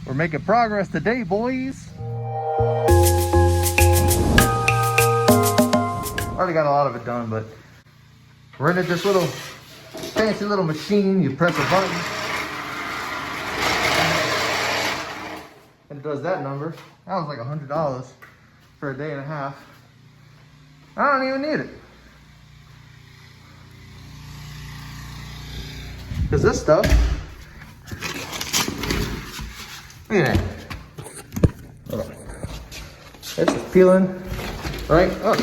We're making progress today, boys. Already got a lot of it done, but rented this little fancy little machine. You press a button and it does that number. That was like $100 for a day and a half. I don't even need it. Because this stuff, look at that. Hold on. This is peeling right up.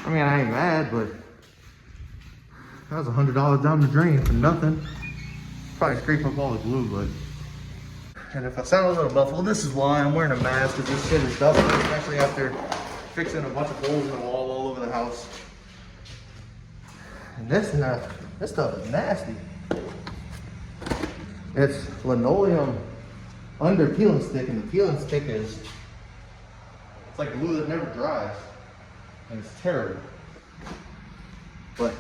I mean, I ain't mad, but that was $100 down the drain for nothing. Probably scrape up all the glue, but. And if I sound a little muffled, this is why I'm wearing a mask, because this shit is dusty, especially after fixing a bunch of holes in the wall all over the house. And this stuff is nasty. It's linoleum under peeling stick, and the peeling stick is, it's like glue that never dries. And it's terrible. But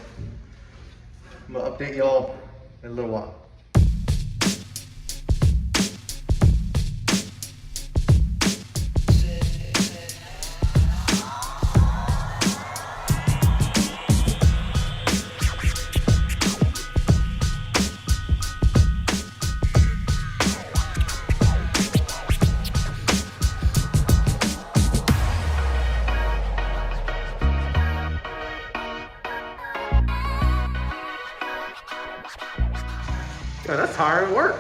I'm gonna update y'all in a little while. Yeah, that's hard work.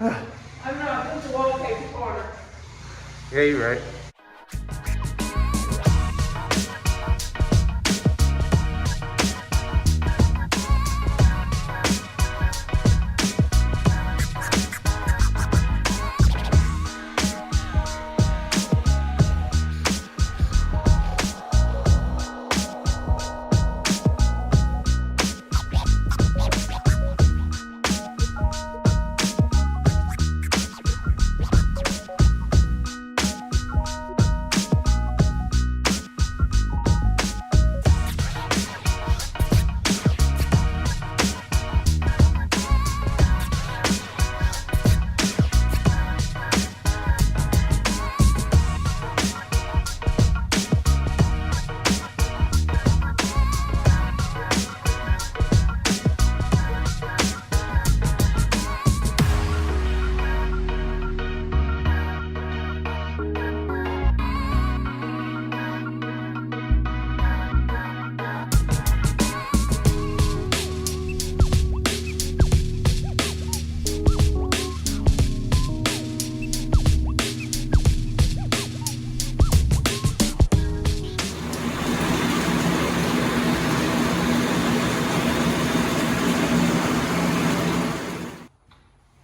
I'm not into wallpaper corner. Yeah, you're right.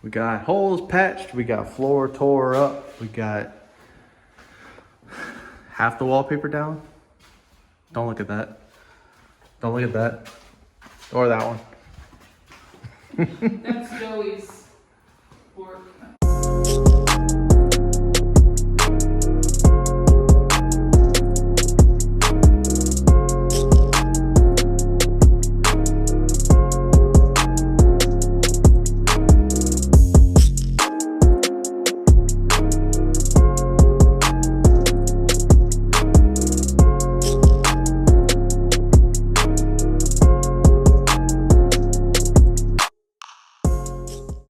We got holes patched, we got floor tore up, we got half the wallpaper down. Don't look at that. Don't look at that. Or that one. That's Joey's work.